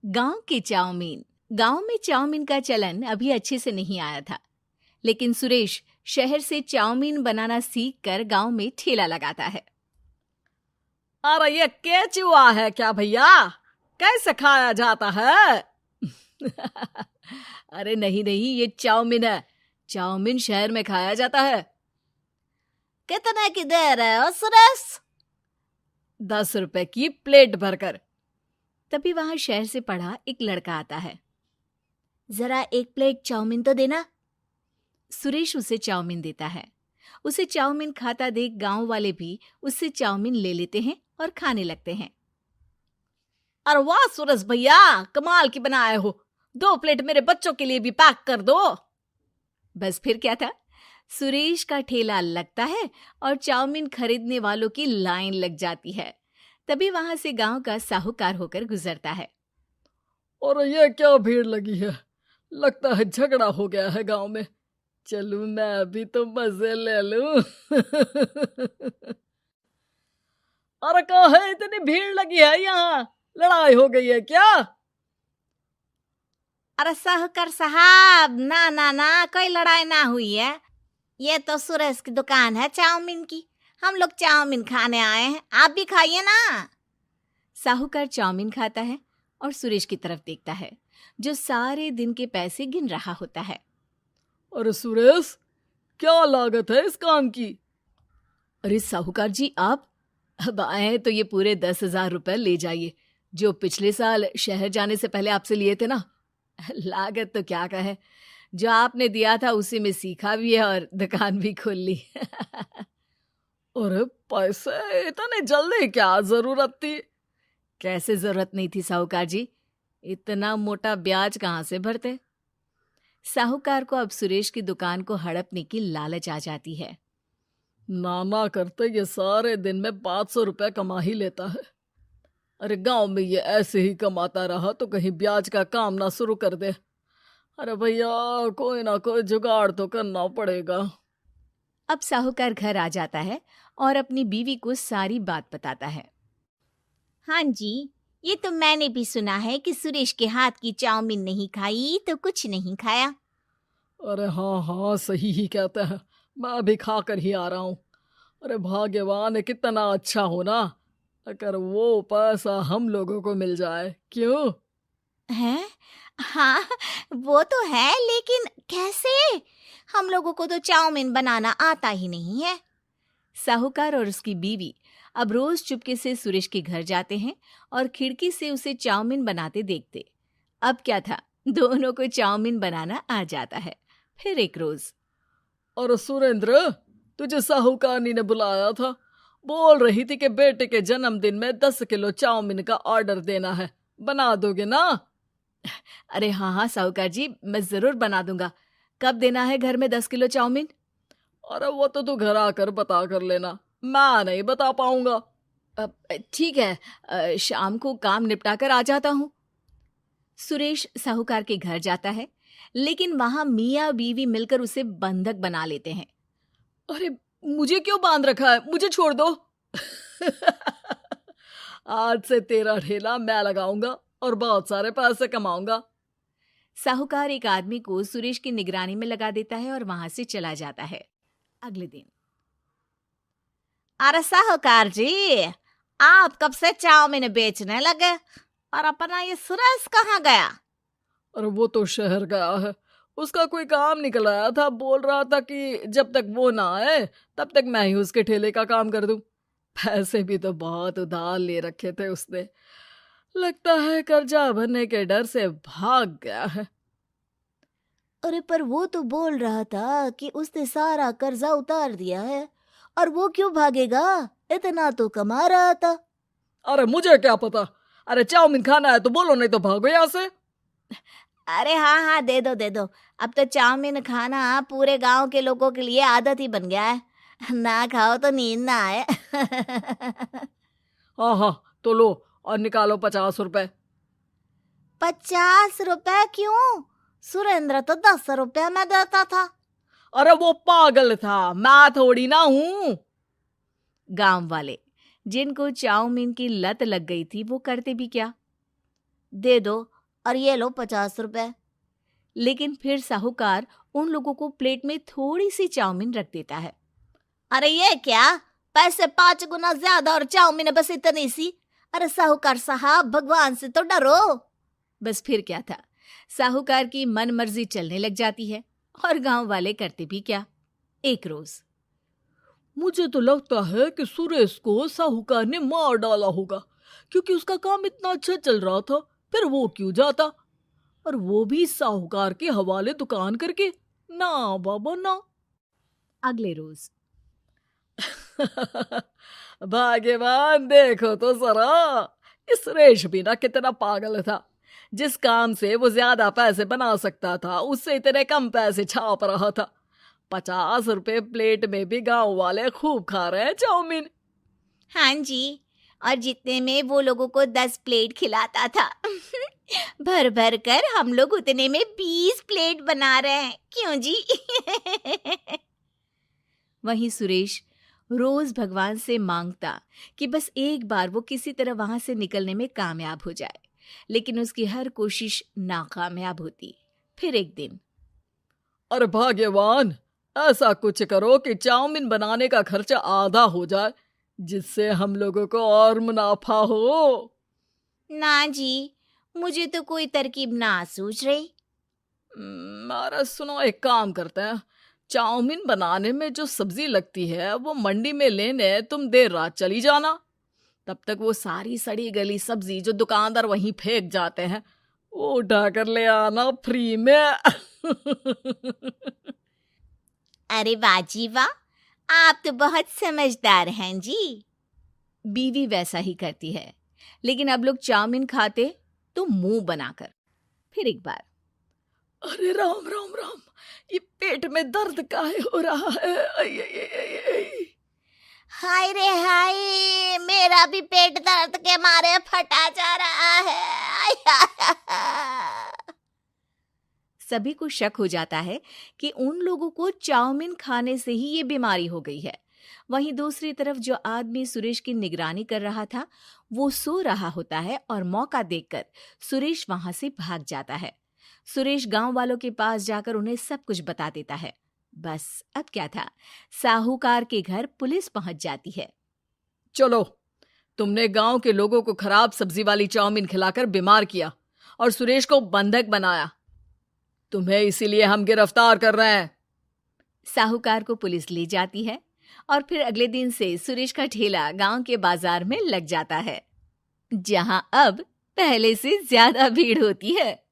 गांव के चाउमीन। गांव में चाउमीन का चलन अभी अच्छे से नहीं आया था, लेकिन सुरेश शहर से चाउमीन बनाना सीखकर गांव में ठेला लगाता है। अरे ये केचुआ है क्या भैया? कैसे खाया जाता है? अरे नहीं नहीं, ये चाउमीन है। चाउमीन शहर में खाया जाता है। कितने की दे रहे हो सुरेश? 10 रुपए की प्लेट भरकर। तभी वहां शहर से पढ़ा एक लड़का आता है। जरा एक प्लेट चाउमीन तो देना। सुरेश उसे चाउमीन देता है। उसे चाउमीन खाता देख गांव वाले भी उससे चाउमीन ले लेते हैं और खाने लगते हैं। अरे वाह सुरेश भैया, कमाल की बनाए हो। 2 प्लेट मेरे बच्चों के लिए भी पैक कर दो। बस फिर क्या था, सुरेश का ठेला लगता है और चाउमीन खरीदने वालों की लाइन लग जाती है। तभी वहां से गांव का साहूकार होकर गुजरता है। और ये क्या भीड़ लगी है? लगता है झगड़ा हो गया है गांव में। चलूं मैं अभी तो मजे ले लूं। अरे कहाँ है, इतनी भीड़ लगी है यहाँ? लड़ाई हो गई है क्या? अरे साहूकार साहब, ना ना ना, कोई लड़ाई ना हुई है। ये तो सुरेश की दुकान है चाउमीन की। हम लोग चाउमीन खाने आए हैं, आप भी खाइए ना। साहूकार चाउमीन खाता है और सुरेश की तरफ देखता है, जो सारे दिन के पैसे गिन रहा होता है। अरे सुरेश, क्या लागत है इस काम की? अरे साहूकार जी, आप अब आए हैं तो ये पूरे 10,000 रुपए ले जाइए, जो पिछले साल शहर जाने से पहले आपसे लिए थे ना। लागत तो क्या कहे, जो आपने दिया था उसी में सीखा भी है और दुकान भी खोल ली। अरे पैसे इतने जल्दी क्या जरूरत थी? कैसे जरूरत नहीं थी साहूकार जी, इतना मोटा ब्याज कहाँ से भरते। साहूकार को अब सुरेश की दुकान को हड़पने की लालच आ जाती है। नाना करते ये सारे दिन में 500 रुपए कमा ही लेता है। अरे गांव में ये ऐसे ही कमाता रहा तो कहीं ब्याज का काम ना शुरू कर दे। अरे भैया, कोई ना कोई जुगाड़ तो करना पड़ेगा। अब साहूकार घर आ जाता है और अपनी बीवी को सारी बात बताता है। हाँ जी, ये तो मैंने भी सुना है कि सुरेश के हाथ की चाउमीन नहीं खाई तो कुछ नहीं खाया। अरे हाँ हाँ, सही ही कहते हैं। मैं अभी खा कर ही आ रहा हूँ। अरे भाग्यवान है, कितना अच्छा हो ना अगर वो पैसा हम लोगों को मिल जाए। क्यों? हैं? हाँ, वो तो है, लेकिन कैसे? हम लोगों को तो चाउमीन बनाना आता ही नहीं है। साहूकार और उसकी बीवी अब रोज चुपके से सुरेश के घर जाते हैं और खिड़की से उसे चाउमीन बनाते देखते। अब क्या था, दोनों को चाउमीन बनाना आ जाता है। फिर एक रोज, और सुरेंद्र, तुझे साहूकारनी ने बुलाया था। बोल रही थी कि बेटे के जन्मदिन में 10 किलो चाउमीन का ऑर्डर देना है। बना दोगे ना? अरे हाँ हाँ साहूकार जी, मैं जरूर बना दूंगा। कब देना है घर में 10 किलो चाउमीन? अरे वो तो तू घर आकर बता कर लेना, मैं नहीं बता पाऊंगा। ठीक है, शाम को काम निपटा कर आ जाता हूँ। सुरेश साहूकार के घर जाता है, लेकिन वहां मियाँ बीवी मिलकर उसे बंधक बना लेते हैं। अरे मुझे क्यों बांध रखा है? मुझे छोड़ दो। आज से तेरा ठेला मैं लगाऊंगा और बहुत सारे पैसे कमाऊंगा। साहूकार एक आदमी को सुरेश की निगरानी में लगा देता है और वहां से चला जाता है। अगले दिन, अरे साहूकार जी, आप कब से चाउमीन बेचने लगे और अपना ये सुरेश कहाँ गया? अरे वो तो शहर गया है, उसका कोई काम निकल आया था। बोल रहा था कि जब तक वो ना आए तब तक मैं ही उसके ठेले का काम कर दूं। पैसे भी तो बहुत उधार ले रखे थे उसने। लगता है कर्जा भरने के डर से भाग गया है। अरे पर वो तो बोल रहा था कि उसने सारा कर्जा उतार दिया है, और वो क्यों भागेगा? इतना तो कमा रहा था। अरे मुझे क्या पता। अरे चाउमीन खाना है तो बोलो, नहीं तो भागो यहाँ से। अरे हाँ हाँ, दे दो दे दो। अब तो चाउमीन खाना पूरे गांव के लोगों के लिए आदत ही बन गया है। ना खाओ तो नींद ना आए। हाँ हाँ, तो लो और निकालो 50 रुपए। 50 रुपए क्यों? सुरेंद्र तो 10 रुपया में देता था। अरे वो पागल था, मैं थोड़ी ना हूँ। गांव वाले, जिनको चाउमीन की लत लग गई थी, वो करते भी क्या? दे दो और ये लो 50 रुपए। लेकिन फिर साहूकार उन लोगों को प्लेट में थोड़ी सी चाउमीन रख देता है। अरे ये क्या, पैसे 5 गुना ज्यादा और चाउमीन बस इतनी सी। अरे साहूकार साहब, भगवान से तो डरो। बस फिर क्या था, साहूकार की मन मर्जी चलने लग जाती है और गांव वाले करते भी क्या। एक रोज मुझे तो लगता है कि सुरेश को साहूकार ने मार डाला होगा, क्योंकि उसका काम इतना अच्छा चल रहा था, फिर वो क्यों जाता, और वो भी साहूकार के हवाले दुकान करके। ना बाबा ना। अगले रोज भाग्यवान, देखो तो जरा, इस सुरेश भी ना कितना पागल था। जिस काम से वो ज्यादा पैसे बना सकता था, उससे इतने कम पैसे छाप रहा था। 50 रुपए प्लेट में भी गांव वाले खूब खा रहे हैं चाउमीन। हाँ जी, और जितने में वो लोगों को 10 प्लेट खिलाता था। भर भर कर हम लोग उतने में 20 प्लेट बना रहे हैं, क्यों जी? वहीं सुरेश रोज भगवान से मांगता कि बस एक बार वो किसी तरह वहां से निकलने में कामयाब हो जाए, लेकिन उसकी हर कोशिश नाकामयाब होती। फिर एक दिन, अरे भाग्यवान, ऐसा कुछ करो कि चाउमीन बनाने का खर्चा आधा हो जाए, जिससे हम लोगों को और मुनाफा हो। ना जी, मुझे तो कोई तरकीब ना सूझ रही। अरे सुनो, एक काम करते हैं, चाउमीन बनाने में जो सब्जी लगती है वो मंडी में लेने तुम देर रात चली जाना। तब तक वो सारी सड़ी गली सब्जी जो दुकानदार वहीं फेंक जाते हैं, वो उठा कर ले आना फ्री में। अरे वाह जी वाह, आप तो बहुत समझदार हैं जी। बीवी वैसा ही करती है, लेकिन अब लोग चाउमीन खाते तो मुंह बनाकर। फिर एक बार, अरे राम राम राम, ये पेट में दर्द काहे हो रहा है? आई, आई, आई, आई, आई। हाय रे हाय, मेरा भी पेट दर्द के मारे फटा जा रहा है। सभी को शक हो जाता है कि उन लोगों को चाउमीन खाने से ही ये बीमारी हो गई है। वहीं दूसरी तरफ जो आदमी सुरेश की निगरानी कर रहा था, वो सो रहा होता है और मौका देखकर सुरेश वहां से भाग जाता है। सुरेश गांव वालों के पास जाकर उन्हें सब कुछ बता देता है। बस अब क्या था, साहूकार के घर पुलिस पहुंच जाती है। चलो, तुमने गांव के लोगों को खराब सब्जी वाली चाउमीन खिलाकर बीमार किया और सुरेश को बंधक बनाया। तुम्हें इसीलिए हम गिरफ्तार कर रहे हैं। साहूकार को पुलिस ले जाती है और फिर अगले दिन से सुरेश का ठेला गांव के बाजार में लग जाता है, जहां अब पहले से ज्यादा भीड़ होती है।